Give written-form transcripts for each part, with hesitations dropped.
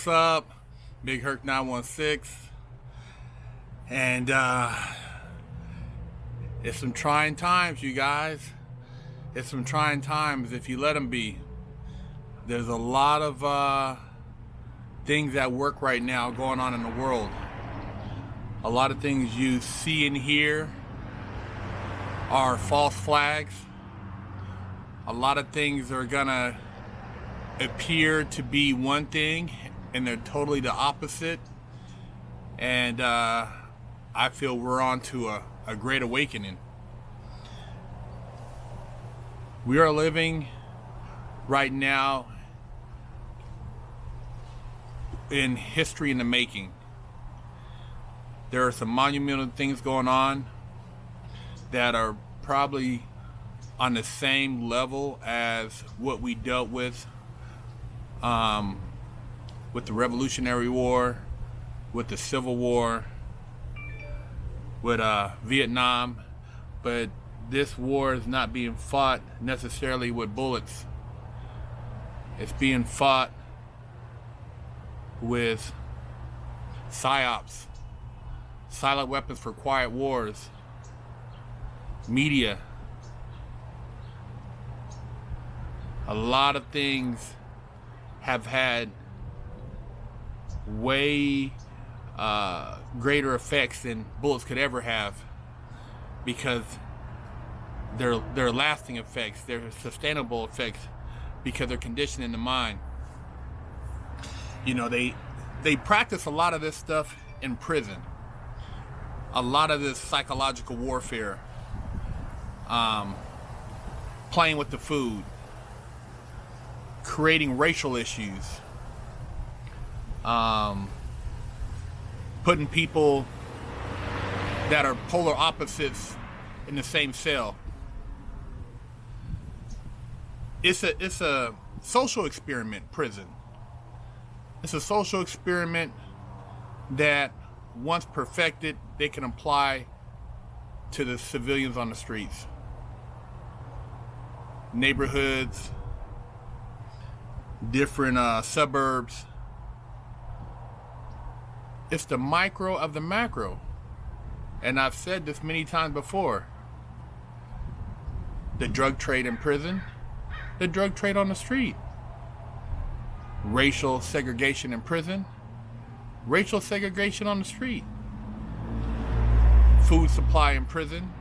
what's up? Big Herc 916. And it's some trying times, you guys. It's some trying times if you let them be. There's a lot of things at work right now going on in the world. A lot of things you see and hear are false flags. A lot of things are gonna appear to be one thing and they're totally the opposite. And I feel we're on to a great awakening. We are living right now in history in the making. There are some monumental things going on that are probably on the same level as what we dealt with the Revolutionary War, with the Civil War, with Vietnam, but this war is not being fought necessarily with bullets. It's being fought with Psyops, silent weapons for quiet wars, media. A lot of things have had way greater effects than bullets could ever have, because they're lasting effects, they're sustainable effects, because they're conditioning the mind. You know, they practice a lot of this stuff in prison. A lot of this psychological warfare, playing with the food, creating racial issues, putting people that are polar opposites in the same cell. It's a social experiment, prison. It's a social experiment that, once perfected, they can apply to the civilians on the streets, neighborhoods, different suburbs. It's the micro of the macro. And I've said this many times before. The drug trade in prison, the drug trade on the street. Racial segregation in prison, racial segregation on the street. Food supply in prison,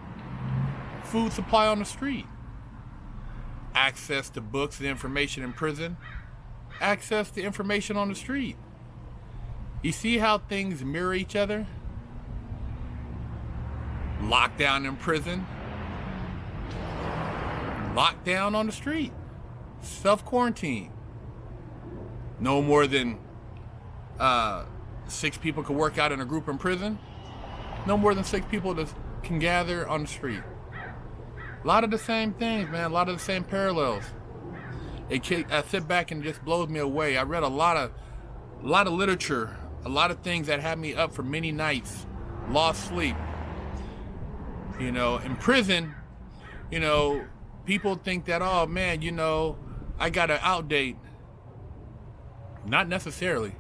food supply on the street. Access to books and information in prison, access to information on the street. You see how things mirror each other? Lockdown in prison, lockdown on the street, self-quarantine. No more than 6 people could work out in a group in prison. No more than 6 people that can gather on the street. A lot of the same things, man. A lot of the same parallels. I sit back and it just blows me away. I read a lot of literature, a lot of things that had me up for many nights, lost sleep. You know, in prison, you know, people think that, oh man, you know, I got to outdate. Not necessarily.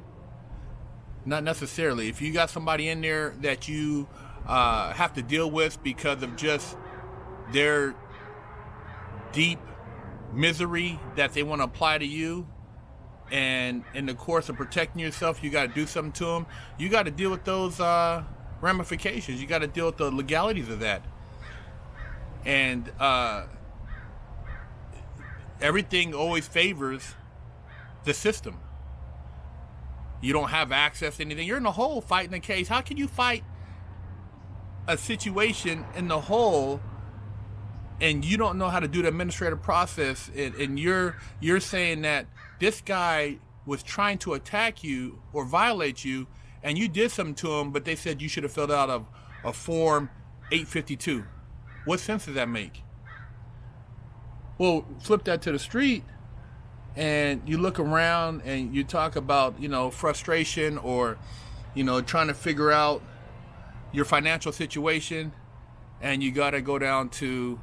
Not necessarily. If you got somebody in there that you have to deal with because of just their deep misery that they want to apply to you, and in the course of protecting yourself, you got to do something to them, you got to deal with those ramifications. You got to deal with the legalities of that. And everything always favors the system. You don't have access to anything. You're in the hole fighting a case. How can you fight a situation in the hole and you don't know how to do the administrative process? And you're saying that this guy was trying to attack you or violate you, and you did something to him, but they said you should have filled out a form 852. What sense does that make? Well, flip that to the street, and you look around and you talk about, you know, frustration, or, you know, trying to figure out your financial situation, and you got to go down to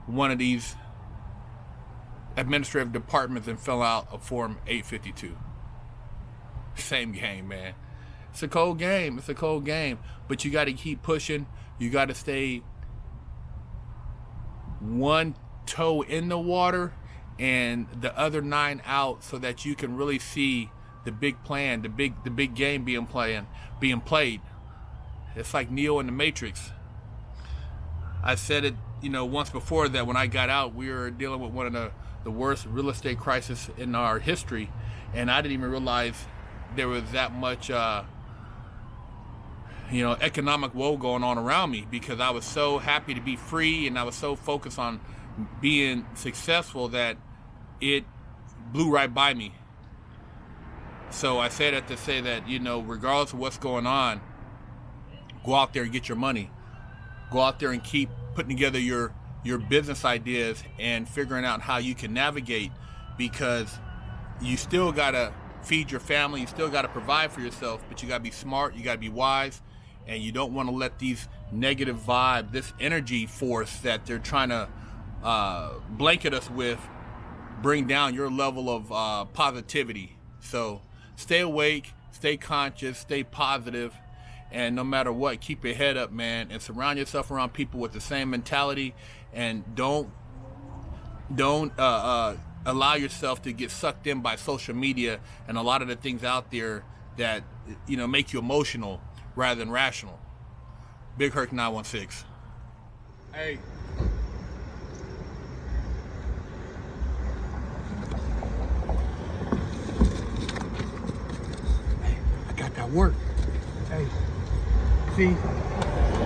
one of these administrative departments and fill out a form 852. same game, man. It's a cold game. It's a cold game. But you got to keep pushing. You got to stay one toe in the water and the other 9 out, so that you can really see the big plan, the big game being played. It's like Neo in the Matrix. I said it, once before, that when I got out, we were dealing with one of the worst real estate crisis in our history, and I didn't even realize there was that much economic woe going on around me, because I was so happy to be free and I was so focused on being successful that it blew right by me. So I say that to say that, regardless of what's going on, go out there and get your money. Go out there and keep putting together your business ideas and figuring out how you can navigate, because you still gotta feed your family, you still gotta provide for yourself, but you gotta be smart, you gotta be wise, and you don't want to let these negative vibe, this energy force that they're trying to blanket us with, bring down your level of positivity. So stay awake, stay conscious, stay positive, and no matter what, keep your head up, man, and surround yourself around people with the same mentality, and don't allow yourself to get sucked in by social media and a lot of the things out there that make you emotional rather than rational. Big Herc 916. Hey. I got that work. Hey. See,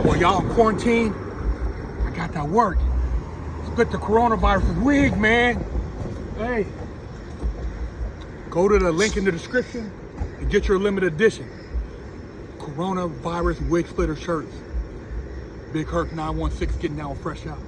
while y'all in quarantine, I got that work. Split the coronavirus wig, man. Hey, go to the link in the description and get your limited edition coronavirus wig splitter shirts. Big Herc 916 getting down fresh out.